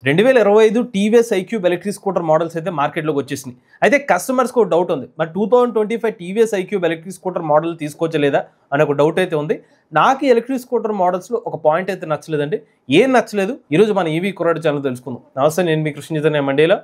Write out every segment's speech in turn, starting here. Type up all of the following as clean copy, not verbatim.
2025 TVS iQube electric scooter models అయితే మార్కెట్లోకి వచ్చేసినాయి. అయితే కస్టమర్స్కి ఒక డౌట్ ఉంది, మరి 2025 TVS iQube electric scooter model తీసుకోవచ్చలేదా అనే ఒక డౌట్ అయితే ఉంది. నాకు ఈ ఎలక్ట్రిక్ స్కూటర్ మోడల్స్లో ఒక పాయింట్ అయితే నచ్చలేదండి. ఏం నచ్చలేదు ఈరోజు మన ఈవీ కుర్రాడు ఛానల్ తెలుసుకుందాం. నమస్తే, నేను మీ కృష్ణ చైతన్య మండేలా,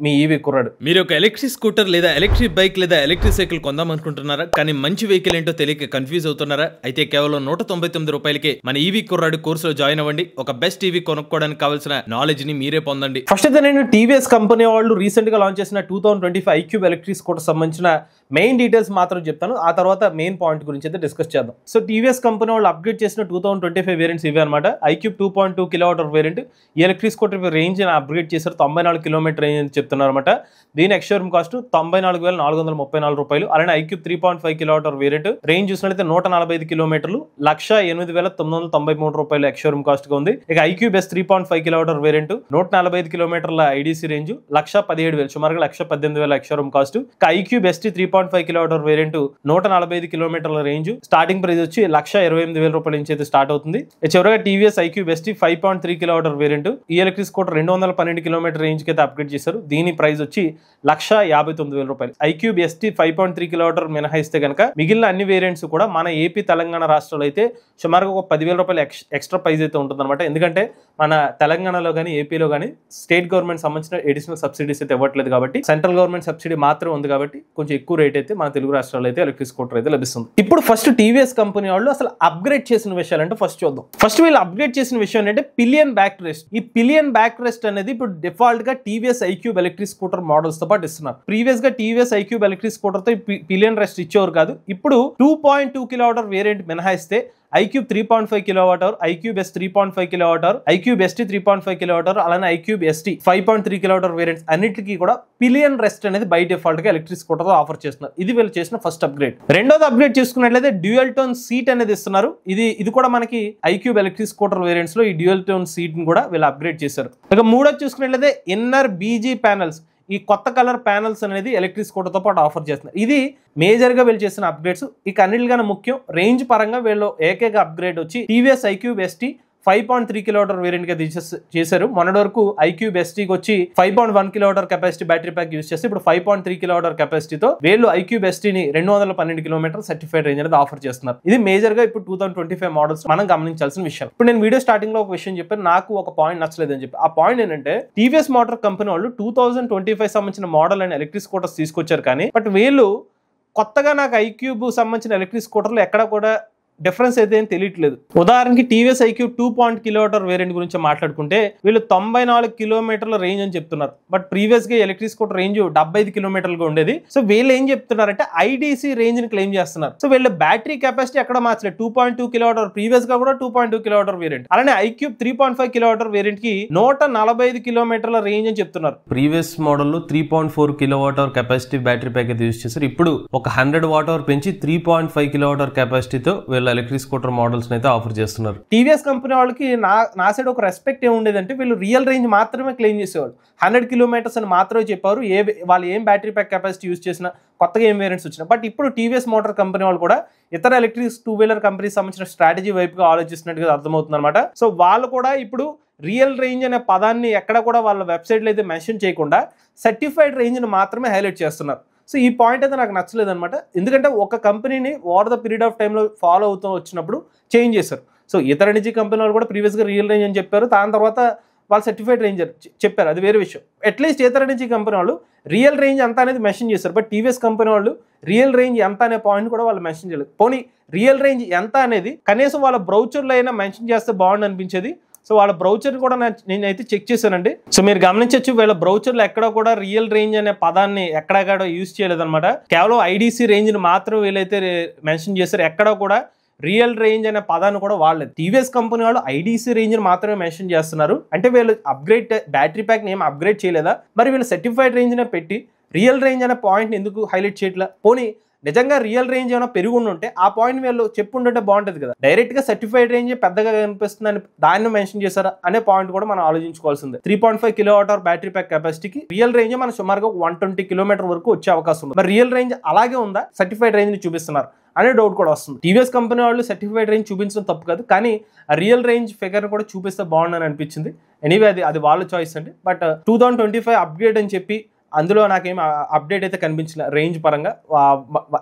మీ ఈవీ కుర్రాడు. మీరు ఒక ఎలక్ట్రిక్ స్కూటర్ లేదా ఎలక్ట్రిక్ బైక్ లేదా ఎలక్ట్రిక్ సైకిల్ కొందాం అనుకుంటున్నారా? కానీ మంచి వెహికల్ ఏంటో తెలియక కన్ఫ్యూజ్ అవుతున్నారా? అయితే కేవలం 199 రూపాయలకే మన ఈవీ కుర్రాడు కోర్సులో జాయిన్ అవ్వండి. ఒక బెస్ట్ ఈవీ కొనుక్కోవడానికి కావాల్సిన నాలెడ్జ్ ని మీరే పొందండి. ఫస్ట్ అయితే నేను టీవీఎస్ కంపెనీ వాళ్ళు రీసెంట్ గా లాంచ్ చేసిన 2025 ఐక్యూబ్ ఎలక్ట్రిక్ స్కూటర్ సంబంధించిన మెయిన్ డీటెయిల్స్ మాత్రం చెప్తాను. ఆ తర్వాత మెయిన్ పాయింట్ గురించి అయితే డిస్కస్ చేద్దాం. సో టీవీఎస్ కంపెనీ వాళ్ళు అప్గ్రేడ్ చేసిన 2025 వేరియంట్స్ ఇవే అనమాట. IQube 2.2 kilowatt variant. ఈ ఎలక్ట్రిక్ స్కూటర్ రేంజ్ అప్గ్రేడ్ చేశారు. 94 కిలోమీటర్ రేంజ్ అని చెప్తున్నారు అనమాట. దీని ఎక్స్షోరూమ్ కాస్ట్ 94,434 రూపాయలు. అలానే ఐక్యూబ్ 3.5 కిలోవాట్ వేరియంట్ రేంజ్ చూసినట్లయితే 145 కిలోమీటర్లు 1,08,993 రూపాయలు ఎక్స్షోరూమ్ కాస్ట్ గా ఉంది. ఇక ఐక్యూబ్ ఎస్ 3.5 కిలోవాట్ వేరియంట్ 145 కిలోమీటర్ల ఐడీసీ రేంజ్ 1,17,000 సుమారుగా 1,18,000 ఎక్స్షోరూమ్ కాస్ట్. ఇక ఐక్యూబ్ ఎస్టీ 3.5 కిలోవాట్ వేరియంట్ 145 కిలోమీటర్ల రేంజ్ స్టార్టింగ్ ప్రైస్ వచ్చి 1,28,000 రూపాయల నుంచి అయితే స్టార్ట్ అవుతుంది. చివరగా TVS iQube ST 5.3 kilowatt variant ఈ ఎలక్ట్రిక్ స్కూటర్ 212 కిలోమీటర్ రేంజ్ కి అయితే అప్గ్రేడ్ చేశారు. దీని ప్రైస్ వచ్చి 1,59,000 రూపాయలు. ఐక్యూబ్ ఎస్టీ 5.3 కిలోవాట్ మినహాయిస్తే కనుక మిగిలిన అన్ని వేరియంట్స్ కూడా మన ఏపీ తెలంగాణ రాష్ట్రాల్లో అయితే సుమారుగా ఒక 10,000 రూపాయలు ఎక్స్ట్రా ప్రైస్ అయితే ఉంటుంది అనమాట. ఎందుకంటే మన తెలంగాణలో కానీ ఏపీలో కానీ స్టేట్ గవర్నమెంట్ సంబంధించిన ఎడిషనల్ సబ్సిడీస్ అయితే ఇవ్వట్లేదు కాబట్టి, సెంట్రల్ గవర్నమెంట్ సబ్సిడీ మాత్రమే ఉంది కాబట్టి కొంచెం ఎక్కువ రేట్ అయితే మన తెలుగు రాష్ట్రాల్లో అయితే ఎలక్ట్రిక్ స్కూటర్ అయితే లభిస్తుంది. ఇప్పుడు ఫస్ట్ టీవీఎస్ కంపెనీ వాళ్ళు అసలు అప్గ్రేడ్ చేసిన విషయాలు అంటే ఫస్ట్ చూద్దాం. ఫస్ట్ వీళ్ళు అప్గ్రేడ్ చేసిన విషయం ఏంటంటే పిలియన్ బ్యాక్ రెస్ట్. ఈ పిలియన్ బ్యాక్ రెస్ట్ అనేది ఇప్పుడు డిఫాల్ట్ గా TVS iQube electric scooter models తో పాటు ఇస్తున్నారు. ప్రీవియస్ గా టీవీఎస్ ఐక్యూబ్ ఎలక్ట్రిక్ స్కూటర్ తో పిలియన్ రెస్ట్ ఇచ్చేవారు కాదు. ఇప్పుడు 2.2 కిలోవాట్ వేరియంట్ మినహాయిస్తే iQube 3.5 kilowatt hour, iQube S 3.5 kilowatt hour, iQube ST 3.5 kilowatt hour, అలానే iQube ST 5.3 kilowatt hour variants అన్నిటికీ కూడా పిలియన్ రెస్ట్ అనేది బై డిఫాల్ట్ గా ఎలక్ట్రిక్ స్కూటర్ తో ఆఫర్ చేస్తున్నారు. ఇది వీళ్ళు చేసిన ఫస్ట్ అప్గ్రేడ్. రెండోది అప్గ్రేడ్ చేసుకున్నట్లయితే డ్యూయల్ టోన్ సీట్ అనేది ఇస్తున్నారు. ఇది కూడా మనకి ఐక్యూబ్ ఎలక్ట్రిక్ స్కూటర్ వేరియంట్స్ లో ఈ డ్యూయల్ టోన్ సీట్ ని కూడా వీళ్ళు అప్గ్రేడ్ చేశారు. ఇక మూడోది చూసుకున్నట్లయితే ఇన్నర్ బీజీ ప్యానల్స్, ఈ కొత్త కలర్ ప్యానల్స్ అనేది ఎలక్ట్రిక్ స్కూటర్ తో పాటు ఆఫర్ చేస్తున్నారు. ఇది మేజర్ గా వీళ్ళు చేసిన అప్గ్రేడ్స్. ఇక అన్నిటికన్నా ముఖ్యం రేంజ్ పరంగా వీళ్ళు ఏకైక అప్గ్రేడ్ వచ్చి TVS iQube ST 5.3 kilowatt variant గా చేశారు. మొన్నటి వరకు ఐక్యూబ్ ఎస్టీకి వచ్చి 5.1 kilowatt capacity battery pack use చేస్తే ఇప్పుడు 5.3 కిలోవాట్ కెపాసిటీతో వీళ్ళు ఐక్యూబ్ ఎస్టీని 212 కిలోమీటర్ సర్టిఫైడ్ రేంజ్ అనేది ఆఫర్ చేస్తున్నారు. ఇది మేజర్ గా ఇప్పుడు 2025 మోడల్స్ మనం గమనించాల్సిన విషయం. ఇప్పుడు నేను వీడియో స్టార్టింగ్ లో ఒక విషయం చెప్పాను, నాకు ఒక పాయింట్ నచ్చలేదు అని చెప్పి. ఆ పాయింట్ ఏంటంటే టీవీఎస్ మోటార్ కంపెనీ వాళ్ళు 2025 సంబంధించిన మోడల్ అండ్ ఎలక్ట్రిక్ స్కూటర్స్ తీసుకొచ్చారు, కానీ బట్ వీళ్ళు కొత్తగా నాకు ఐక్యూబ్ సంబంధించిన ఎలక్ట్రిక్ స్కూటర్లు ఎక్కడ కూడా డిఫరెన్స్ అయితే ఏం తెలియట్లేదు. ఉదాహరణకి టీవీఎస్ ఐక్యూబ్ 2 కిలోవాట్ వేరియంట్ గురించి మాట్లాడుకుంటే వీళ్ళు 94 కిలోమీటర్ల రేంజ్ అని చెప్తున్నారు. బట్ ప్రీవియస్ గా ఎలక్ట్రిక్ స్కూటర్ రేంజ్ 75 కిలోమీటర్లుగా ఉండేది. సో వీళ్ళు ఏం చెప్తున్నారంటే ఐడీసీ రేంజ్ ని క్లెయిమ్ చేస్తున్నారు. సో వీళ్ళు బ్యాటరీ కెపాసిటీ ఎక్కడ మార్చలేదు. 2.2 కిలోవాట్ ప్రీవియస్ గా కూడా 2.2 కిలోవాట్ వేరియంట్. అలానే ఐక్యూబ్ 3.5 కిలోవాట్ వేరియంట్ కి 145 కిలోమీటర్ల రేంజ్ అని చెప్తున్నారు. Previous model 3.4 kilowatt capacity battery pack అయితే యూస్ చేశారు. ఇప్పుడు ఒక 100 వాట్ అవర్ పెంచి 3.5 కిలోవాట్ కెపాసిటీతో ఎలక్ట్రిక్ స్కూటర్ మోడల్స్ అయితే ఆఫర్ చేస్తున్నారు. టీవీఎస్ కంపెనీ వాళ్ళకి నా సైడ్ ఒక రెస్పెక్ట్ ఏముండేదంటే వీళ్ళు రియల్ రేంజ్ మాత్రమే క్లెయిమ్ చేసేవాళ్ళు. 100 కిలోమీటర్స్ అని మాత్రమే చెప్పారు. వాళ్ళు ఏం బ్యాటరీ ప్యాక్ కెపాసిటీ యూస్ చేసినా, కొత్తగా ఏం వేరియంట్స్ వచ్చినా. బట్ ఇప్పుడు టీవీఎస్ మోటార్ కంపెనీ వాళ్ళు కూడా ఇతర ఎలక్ట్రిక్ 2 వీలర్ కంపెనీకి సంబంధించిన స్ట్రాటజీ వైపుగా ఆలోచిస్తున్నట్టుగా అర్థమవుతుంది అనమాట. సో వాళ్ళు కూడా ఇప్పుడు రియల్ రేంజ్ అనే పదాన్ని ఎక్కడ కూడా వాళ్ళ వెబ్సైట్లో అయితే మెన్షన్ చేయకుండా సర్టిఫైడ్ రేంజ్ని మాత్రమే హైలైట్ చేస్తున్నారు. సో ఈ పాయింట్ అయితే నాకు నచ్చలేదు అనమాట. ఎందుకంటే ఒక కంపెనీని ఓవర్ ద పీరియడ్ ఆఫ్ టైంలో ఫాలో అవుతూ వచ్చినప్పుడు చేంజ్ చేశారు. సో ఇతర నిజీ కంపెనీ వాళ్ళు కూడా ప్రీవియస్గా రియల్ రేంజ్ అని చెప్పారు, దాని తర్వాత వాళ్ళు సర్టిఫైడ్ రేంజ్ చెప్పారు, అది వేరే విషయం. అట్లీస్ట్ ఇతర నిజీ కంపెనీ వాళ్ళు రియల్ రేంజ్ ఎంత అనేది మెన్షన్ చేశారు. బట్ టీవీఎస్ కంపెనీ వాళ్ళు రియల్ రేంజ్ ఎంత అనే పాయింట్ కూడా వాళ్ళు మెన్షన్ చేయలేదు. పోనీ రియల్ రేంజ్ ఎంత అనేది కనీసం వాళ్ళ బ్రౌచర్లో అయినా మెన్షన్ చేస్తే బాగుండు అనిపించేది. సో వాళ్ళ బ్రౌచర్ కూడా నేనైతే చెక్ చేశానండి. సో మీరు గమనించవచ్చు, వీళ్ళ బ్రౌచర్లో ఎక్కడ కూడా రియల్ రేంజ్ అనే పదాన్ని ఎక్కడెక్కడ యూజ్ చేయలేదన్నమాట. కేవలం ఐడీసీ రేంజ్ని మాత్రం వీళ్ళైతే మెన్షన్ చేశారు. ఎక్కడ కూడా రియల్ రేంజ్ అనే పదాన్ని కూడా వాడలేదు. టీవీఎస్ కంపెనీ వాళ్ళు ఐడీసీ రేంజ్ని మాత్రమే మెన్షన్ చేస్తున్నారు. అంటే వీళ్ళు అప్గ్రేడ్ బ్యాటరీ ప్యాక్ని ఏం అప్గ్రేడ్ చేయలేదా? మరి వీళ్ళు సర్టిఫైడ్ రేంజ్నే పెట్టి రియల్ రేంజ్ అనే పాయింట్ని ఎందుకు హైలైట్ చేయట్లా? పోనీ నిజంగా రియల్ రేంజ్ ఏమైనా పెరుగుంటే ఆ పాయింట్ వీళ్ళు చెప్పుంటే బాగుంటుంది కదా. డైరెక్ట్ గా సర్టిఫైడ్ రేంజ్ పెద్దగా కనిపిస్తుందని దాన్ని మెన్షన్ చేశారా అనే పాయింట్ కూడా మనం ఆలోచించుకోవాల్సిందే. 3.5 కిలోవాట్ అవర్ బ్యాటరీ ప్యాక్ కెపాసిటీకి రియల్ రేంజ్ మన సుమారుగా 120 కిలోమీటర్ వరకు వచ్చే అవకాశం ఉంది. మరి రియల్ రేంజ్ అలాగే ఉందా? సర్టిఫైడ్ రేంజ్ ని చూపిస్తున్నారు. అనే డౌట్ కూడా వస్తుంది. టీవీఎస్ కంపెనీ వాళ్ళు సర్టిఫైడ్ రేంజ్ చూపించడం తప్పు కాదు, కానీ ఆ రియల్ రేంజ్ ఫిగర్ కూడా చూపిస్తే బాగుందని అనిపించింది. ఎనీవే అది వాళ్ళ చాయిస్ అండి. బట్ 2025 అప్గ్రేడ్ అని చెప్పి అందులో నాకేం అప్డేట్ అయితే కనిపించలే రేంజ్ పరంగా,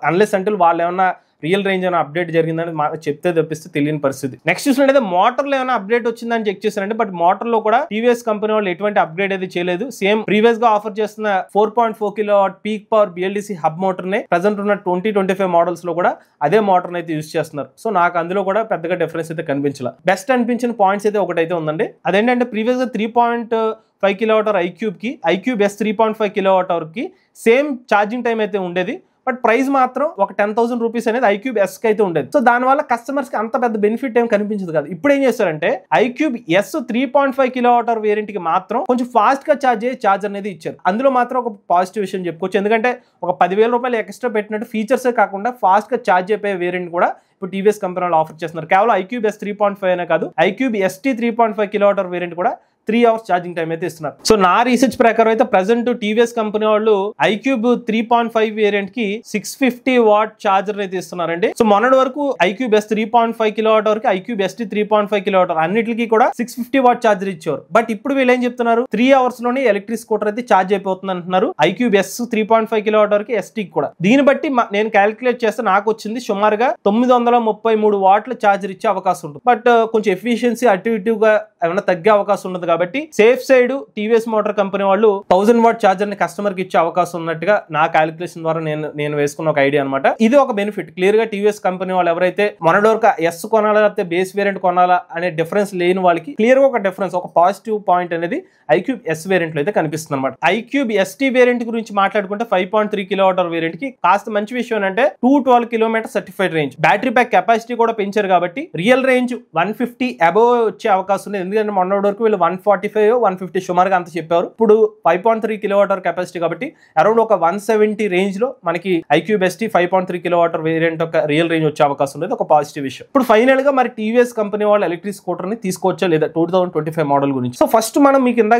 అన్లెస్ అంటే వాళ్ళు ఏమన్నా రియల్ రేంజ్ ఏమైనా అప్డేట్ జరిగిందని చెప్తే తప్పిస్తే తెలియని పరిస్థితి. నెక్స్ట్ చూసినట్టయితే మోటార్లో ఏమైనా అప్డేట్ వచ్చిందని చెక్ చేశానండి. బట్ మోటార్లో కూడా టీవీఎస్ కంపెనీ వాళ్ళు ఎటువంటి అప్గ్రేడ్ అయితే చేయలేదు. సేమ్ ప్రీవియస్ గా ఆఫర్ చేస్తున్న 4.4 kilowatt peak power BLDC hub motor నే ప్రెసెంట్ ఉన్న 2025 మోడల్స్ లో కూడా అదే మోటార్ అయితే యూజ్ చేస్తున్నారు. సో నాకు అందులో కూడా పెద్దగా డిఫరెన్స్ అయితే కనిపించలేదు. బెస్ట్ అనిపించిన పాయింట్స్ అయితే ఒకటైతే ఉందండి. అదేంటంటే ప్రీవియస్ గా 3.5 కిలోవాట్ ఐక్యూబ్ కి ఐక్యూబ్ ఎస్ 3.5 కిలోవాట్ అవర్ కి సేమ్ ఛార్జింగ్ టైం అయితే ఉండేది. బట్ ప్రైస్ మాత్రం ఒక 10,000 రూపీస్ అనేది ఐక్యూబ్ ఎస్ కి అయితే ఉండేది. సో దానివల్ల కస్టమర్స్ కి అంత పెద్ద బెనిఫిట్ ఏం కనిపించదు కదా. ఇప్పుడు ఏం చేస్తారంటే iQube S 3.5 kilowatt hour variant కి మాత్రం కొంచెం ఫాస్ట్ గా ఛార్జ్ అయ్యే ఛార్జర్ అనేది ఇచ్చారు. అందులో మాత్రం ఒక పాజిటివ్ విషయం చెప్పుకోవచ్చు. ఎందుకంటే ఒక 10,000 రూపాయలు ఎక్స్ట్రా పెట్టినట్టు ఫీచర్సే కాకుండా ఫాస్ట్ గా ఛార్జ్ అయిపోయే వేరియంట్ కూడా ఇప్పుడు టీవీఎస్ కంపెనీ వాళ్ళు ఆఫర్ చేస్తున్నారు. కేవలం ఐక్యూబ్ ఎస్ 3.5 అనే కాదు, iQube ST 3.5 kilowatt hour variant కూడా 3 అవర్స్ ఛార్జింగ్ టైం అయితే ఇస్తున్నారు. సో నా రీసెర్చ్ ప్రకారం అయితే ప్రెసెంట్ టీవీఎస్ కంపెనీ వాళ్ళు ఐక్యూబ్ 3.5 వేరియంట్ కి 650 వాట్ ఛార్జర్ అయితే ఇస్తున్నారండి. సో మొన్నటి వరకు ఐక్యూబ్ ఎస్ 3.5 కిలోవాట్ అవర్ కి ఐక్యూబ్ ఎస్టీ 3.5 కిలోవాట్ అవర్ అన్నిటికీ కూడా 650 వాట్ ఛార్జర్ ఇచ్చారు. బట్ ఇప్పుడు వీళ్ళు ఏం చెప్తున్నారు, 3 అవర్స్ లోనే ఎలక్ట్రిక్ స్కూటర్ అయితే ఛార్జ్ అయిపోతుంది అంటున్నారు. ఐక్యూబ్ ఎస్ 3.5 కిలోవాట్ అవర్ కి ఎస్టీ కూడా. దీన్ని బట్టి నేను క్యాలిక్యులేట్ చేస్తే నాకు వచ్చింది సుమారుగా 933 వాట్ల ఛార్జర్ ఇచ్చే అవకాశం ఉంటుంది. బట్ కొంచెం ఎఫిషియన్సీ అటు ఇటుగా ఏమైనా తగ్గే అవకాశం ఉండదు. కాబట్టి safe side TVS motor company వాళ్ళు 1000 వాట్ ఛార్జర్ ని కస్టమర్ కి ఇచ్చే అవకాశం ఉన్నట్టుగా నా క్యాలిక్యులేషన్ ద్వారా నేను వేసుకున్న ఒక ఐడియా అనమాట. ఇది ఒక బెనిఫిట్. క్లియర్ గా టీవీఎస్ కంపెనీ వాళ్ళు ఎవరైతే మొన్నటి ఎస్ కొనాలా లేకపోతే బేస్ వేరియంట్ కొనాలా అనే డిఫరెన్స్ లేని వాళ్ళకి క్లియర్ గా ఒక డిఫరెన్స్, ఒక పాజిటివ్ పాయింట్ అనేది ఐక్యూబ్ ఎస్ వేరియంట్ లో అయితే కనిపిస్తుంది అనమాట. ఐక్యూబ్ ఎస్టీ వేరియంట్ గురించి మాట్లాడుకుంటే 5.3 కిలోవాట్ అవర్ వేరియంట్ కి కాస్త మంచి విషయం అంటే 212 kilometre certified range, battery pack capacity కూడా పెంచారు కాబట్టి రియల్ రేంజ్ 150 అబోవ్ వచ్చే అవకాశం ఉంది. ఎందుకంటే మొన్నటి వరకు వీళ్ళు 145 150 సుమారుగా అంత చెప్పారు. ఇప్పుడు 5.3 కిలోవాట్ అవర్ కెపాసిటీ కాబట్టి అరౌండ్ ఒక 170 రేంజ్ లో మనకి iQube ST 5.3 kilowatt hour variant ఒక రియల్ రేంజ్ వచ్చే అవకాశం ఉంది. ఒక పాజిటివ్ విషయం. ఇప్పుడు ఫైనల్ గా మరి టీవీఎస్ కంపెనీ వాళ్ళు ఎలక్ట్రిక్ స్కూటర్ ని తీసుకోవచ్చా లేదా 2025 మోడల్ గురించి. సో ఫస్ట్ మనం మీకు ఇందాక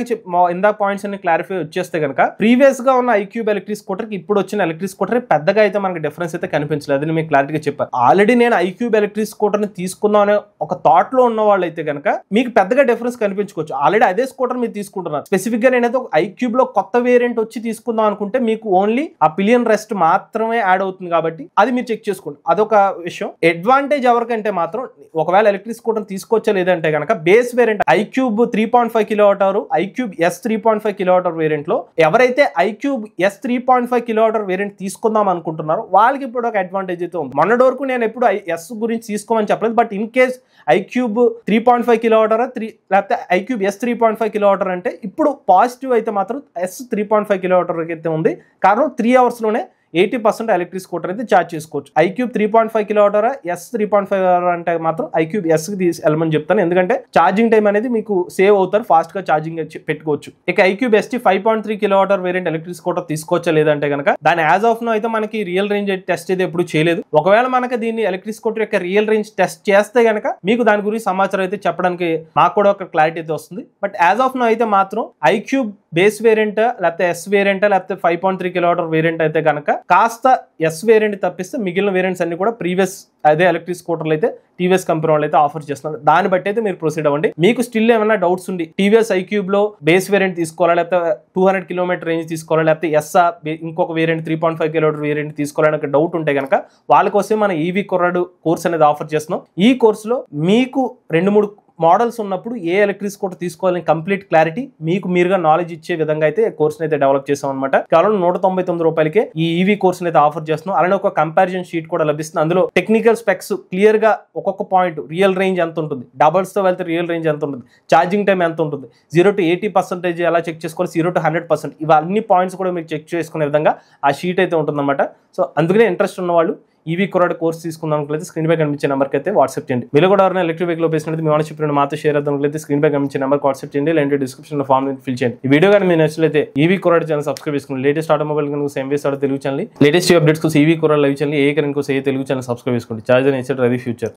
పాయింట్స్ అన్ని క్లారిఫై వచ్చేస్తే కనుక ప్రీవియస్ గా ఉన్న ఐక్యూబ్ ఎలక్ట్రిక్ స్కూటర్ కి ఇప్పుడు వచ్చిన ఎలక్ట్రిక్ స్కూటర్ పెద్దగా అయితే మనకి డిఫరెన్స్ అయితే కనిపించలేదు. అది మీకు క్లారిటీగా చెప్పారు. ఆల్రెడీ నేను ఐక్యూబ్ ఎలక్ట్రిక్ స్కూటర్ ని తీసుకుందాం అనే ఒక థాట్ లో ఉన్న వాళ్ళు అయితే కనుక మీకు పెద్దగా డిఫరెన్స్ కనిపించుకోవచ్చు. ఆల్రెడీ అదే స్కూటర్ మీరు తీసుకుంటున్నారు. స్పెసిఫిక్ గా నేనైతే ఐక్యూబ్ లో కొత్త వేరియంట్ వచ్చి తీసుకుందాం అనుకుంటే మీకు ఓన్లీ ఆ పిలియన్ రెస్ట్ మాత్రమే యాడ్ అవుతుంది కాబట్టి అది మీరు చెక్ చేసుకోండి. అదొక విషయం. అడ్వాంటేజ్ ఎవరికంటే మాత్రం ఒకవేళ ఎలక్ట్రిక్ స్కూటర్ తీసుకోవచ్చా లేదంటే కనుక base variant iQube 3.5 kilowatt hour iQube S 3.5 kilowatt hour variant లో ఎవరైతే iQube S 3.5 kilowatt hour variant తీసుకుందాం అనుకుంటున్నారో వాళ్ళకి ఇప్పుడు ఒక అడ్వాంటేజ్ అయితే ఉంది. మొన్నటి వరకు నేను ఎప్పుడు ఎస్ గురించి తీసుకోమని చెప్పలేదు. But in case iQube 3.5 kilowatt hour లేకపోతే ఐక్యూబ్ ఎస్ 3.5 కిలోవాట్ అవర్ అంటే ఇప్పుడు పాజిటివ్ అయితే మాత్రం ఎస్ 3.5 కిలోవాట్ అవర్ అయితే ఉంది. కారణం 3 అవర్స్ లోనే 80% ఎలక్ట్రిక్ స్కూటర్ అయితే ఛార్జ్ చేసుకోవచ్చు. IQube 3.5 kilowatt hour S 3.5 hour అంటే మాత్రం ఐక్యూబ్ ఎస్ కి వెళ్ళమని చెప్తాను. ఎందుకంటే ఛార్జింగ్ టైం అనేది మీకు సేవ్ అవుతారు, ఫాస్ట్ గా ఛార్జింగ్ పెట్టుకోవచ్చు. ఇక iQube ST 5.3 kilowatt hour variant electric scooter తీసుకోవచ్చా లేదంటే కనుక దాని యాజ్ ఆఫ్ నో అయితే మనకి రియల్ రేంజ్ టెస్ట్ అయితే ఎప్పుడు చేయలేదు. ఒకవేళ మనకి దీన్ని ఎలక్ట్రిక్ స్కూటర్ యొక్క రియల్ రేంజ్ టెస్ట్ చేస్తే కనుక మీకు దాని గురించి సమాచారం అయితే చెప్పడానికి మాకు కూడా ఒక క్లారిటీ అయితే వస్తుంది. బట్ యాజ్ ఆఫ్ నో అయితే మాత్రం ఐక్యూబ్ బేస్ వేరియంట్ లేకపోతే ఎస్ వేరియంట్ లేకపోతే 5.3 కిలోవాట్ అవర్ వేరియంట్ అయితే కనుక కాస్త ఎస్ వేరియంట్ తప్పిస్తే మిగిలిన వేరియంట్స్ అన్ని కూడా ప్రీవియస్ అదే ఎలక్ట్రిక్ స్కూటర్లు అయితే టీవీఎస్ కంపెనీ వాళ్ళు అయితే ఆఫర్ చేస్తున్నారు. దాన్ని బట్టి అయితే మీరు ప్రొసీడ్ అవ్వండి. మీకు స్టిల్ ఏమైనా డౌట్స్ ఉండి టీవీఎస్ ఐక్యూబ్ లో బేస్ వేరియంట్ తీసుకోవాలా లేకపోతే 200 కిలోమీటర్ రేంజ్ తీసుకోవాలా లేకపోతే ఎస్ఆ ఇంకొక వేరియంట్ 3.5 కిలోమీటర్ వేరియంట్ తీసుకోవాలని ఒక డౌట్ ఉంటే కనుక వాళ్ళ కోసం మన ఈవీ కుర్రాడు కోర్స్ అనేది ఆఫర్ చేస్తున్నాం. ఈ కోర్సులో మీకు 2-3 మోడల్స్ ఉన్నప్పుడు ఏ ఎలక్ట్రిక్ స్కూటర్ తీసుకోవాలని కంప్లీట్ క్లారిటీ మీకు మీరుగా నాలెడ్జ్ ఇచ్చే విధంగా అయితే కోర్స్ అయితే డెవలప్ చేసాం అనమాట. కేవలం 199 రూపాయలకే ఈ ఈవీ కోర్స్ అయితే ఆఫర్ చేస్తున్నాం. అలానే ఒక కంపారిజన్ షీట్ కూడా లభిస్తుంది. అందులో టెక్నికల్ స్పెక్స్ క్లియర్ గా ఒక్కొక్క పాయింట్ రియల్ రేంజ్ ఎంత ఉంటుంది, డబల్స్ తో వెళ్తే రియల్ రేంజ్ ఎంత ఉంటుంది, ఛార్జింగ్ టైం ఎంత ఉంటుంది, 0 to 80% ఎలా చెక్ చేసుకోవాలి, 0 to 100% ఇవన్నీ పాయింట్స్ కూడా మీరు చెక్ చేసుకునే విధంగా ఆ షీట్ అయితే ఉంటుందన్నమాట. సో అందుకనే ఇంట్రెస్ట్ ఉన్న వాళ్ళు ఈవీ కుర్రాడు కోర్స్ తీసుకుందాం అనుకుంటే స్క్రీన్ పై కనిపించే నెంబర్కి అయితే వాట్సాప్ చేయండి. మీరు కూడా ఎవరైనా ఎలక్ట్రిక్ వెహికల్ ఉపయోగించినట్టు మీ ఓనర్షిప్ మాతో షేర్ అవుతాం స్క్రీన్ పై కనిపించే నెంబర్కి వాట్సాప్ చేయండి. లేదంటే డిస్క్రిప్షన్ లో ఫామ్ ఫిల్ చేయండి. ఈ వీడియో కానీ మీరు నచ్చినట్లయితే ఈవీ కుర్రాడు ఛానల్ సబ్స్క్రైబ్ చేసుకోండి. లేటెస్ట్ ఆటోమొబైల్ సేమ్ వేస్ తెలుగు ఛానల్, లేటెస్ట్ అప్డేట్స్ కోసం ఈవీ కుర్రాడు లైవ్ ఛానల్, ఏ కరెంట్ కోసం ఏ తెలుగు ఛానల్ సబ్స్క్రైబ్ చేసుకోండి. చార్జ్ అని రవి ఫ్యూచర్.